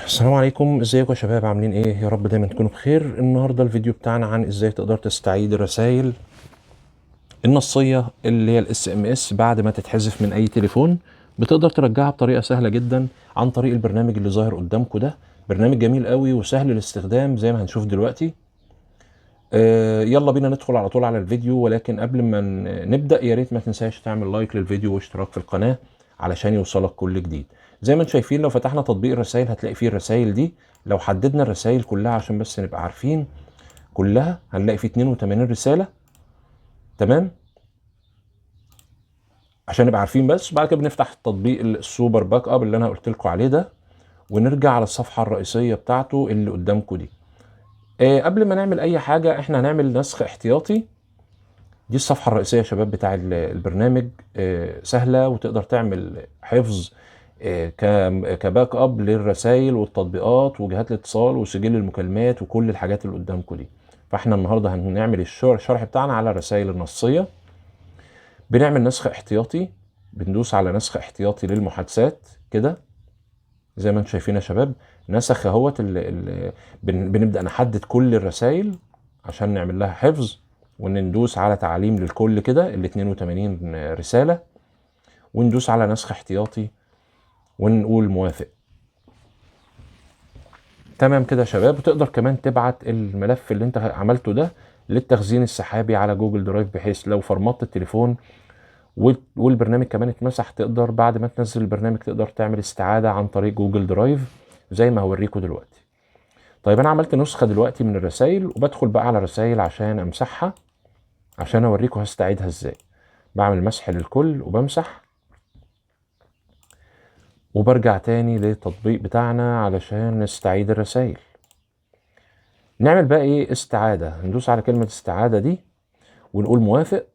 السلام عليكم، ازيكم يا شباب؟ عاملين ايه؟ يا رب دايما تكونوا بخير. النهارده الفيديو بتاعنا عن ازاي تقدر تستعيد الرسائل النصيه اللي هي الاس ام اس بعد ما تتحذف من اي تليفون. بتقدر ترجعها بطريقه سهله جدا عن طريق البرنامج اللي ظاهر قدامكم ده. برنامج جميل قوي وسهل الاستخدام زي ما هنشوف دلوقتي. يلا بينا ندخل على طول على الفيديو، ولكن قبل ما نبدا يا ريت ما تنساش تعمل لايك للفيديو واشتراك في القناه علشان يوصلك كل جديد. زي ما انتم شايفين لو فتحنا تطبيق الرسائل هتلاقي فيه الرسائل دي. لو حددنا الرسائل كلها عشان بس نبقى عارفين كلها هنلاقي فيه 82 رساله. تمام، عشان نبقى عارفين. بس بعد كده بنفتح تطبيق السوبر باك اب اللي انا قلت لكم عليه ده، ونرجع على الصفحه الرئيسيه بتاعته اللي قدامكم دي. قبل ما نعمل اي حاجه احنا هنعمل نسخ احتياطي. دي الصفحة الرئيسية يا شباب بتاع البرنامج. سهلة وتقدر تعمل حفظ كباك اب للرسائل والتطبيقات وجهات الاتصال وسجل المكالمات وكل الحاجات اللي قدامكم دي. فاحنا النهاردة هنعمل الشرح بتاعنا على الرسائل النصية. بنعمل نسخ احتياطي، بندوس على نسخ احتياطي للمحادثات كده زي ما انتم شايفين يا شباب. نسخ اهوت بنبدأ نحدد كل الرسائل عشان نعمل لها حفظ، وندوس على تعليم للكل كده ال 82 رسالة، وندوس على نسخ احتياطي ونقول موافق. تمام كده يا شباب. وتقدر كمان تبعت الملف اللي انت عملته ده للتخزين السحابي على جوجل درايف، بحيث لو فرمطت التليفون والبرنامج كمان اتمسح تقدر بعد ما تنزل البرنامج تقدر تعمل استعادة عن طريق جوجل درايف زي ما هوريكم دلوقتي. طيب انا عملت نسخة دلوقتي من الرسائل وبدخل بقى على الرسائل عشان امسحها، عشان اوريكم هستعيدها ازاي. بعمل مسح للكل وبمسح وبرجع تاني للتطبيق بتاعنا علشان نستعيد الرسائل. نعمل بقى ايه؟ استعادة. ندوس على كلمة استعادة دي ونقول موافق.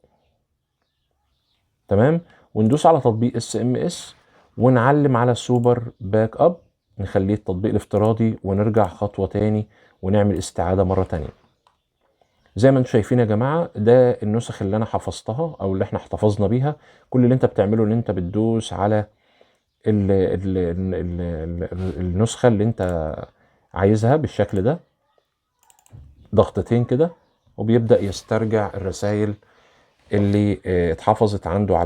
تمام، وندوس على تطبيق اس ام اس ونعلم على السوبر باك اب، نخليه التطبيق الافتراضي ونرجع خطوة تاني ونعمل استعادة مرة تانية. زي ما انتم شايفين يا جماعة ده النسخ اللي انا حفظتها او اللي احنا احتفظنا بيها. كل اللي انت بتعمله ان انت بتدوس على ال ال ال ال النسخة اللي انت عايزها بالشكل ده ضغطتين كده، وبيبدأ يسترجع الرسائل اللي اتحفظت عنده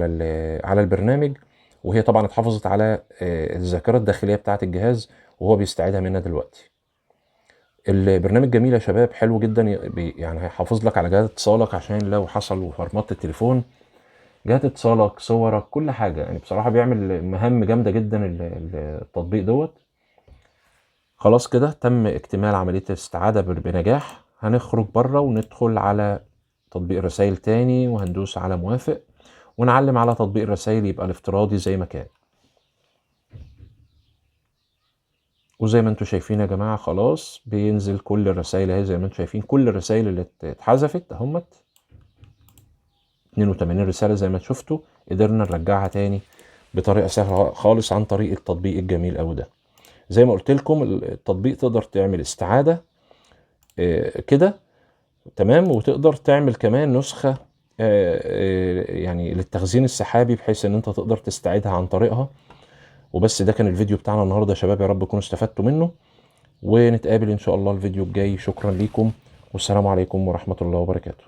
على البرنامج، وهي طبعا اتحفظت على الذاكرة الداخلية بتاعة الجهاز وهو بيستعيدها منها دلوقتي. البرنامج جميل يا شباب، حلو جدا. يعني هيحافظ لك على جهاز اتصالك عشان لو حصل وفرمطت التليفون، جهاز اتصالك، صورك، كل حاجة. يعني بصراحة بيعمل مهام جامدة جدا التطبيق دوت. خلاص كده تم اكتمال عملية الاستعادة بنجاح. هنخرج بره وندخل على تطبيق الرسائل تاني وهندوس على موافق ونعلم على تطبيق الرسائل يبقى الافتراضي زي ما كان. وزي ما انتم شايفين يا جماعة خلاص بينزل كل الرسائل اهي. زي ما انتم شايفين كل الرسائل اللي اتحذفت اهمت 82 رسالة زي ما شفتوا. قدرنا نرجعها تاني بطريقة سهلة خالص عن طريق التطبيق الجميل قوي ده. زي ما قلت لكم التطبيق تقدر تعمل استعادة كده. تمام، وتقدر تعمل كمان نسخة يعني للتخزين السحابي بحيث ان انت تقدر تستعيدها عن طريقها. وبس ده كان الفيديو بتاعنا النهاردة يا شباب، يا رب تكونوا استفدتوا منه، ونتقابل ان شاء الله الفيديو الجاي. شكرا ليكم والسلام عليكم ورحمة الله وبركاته.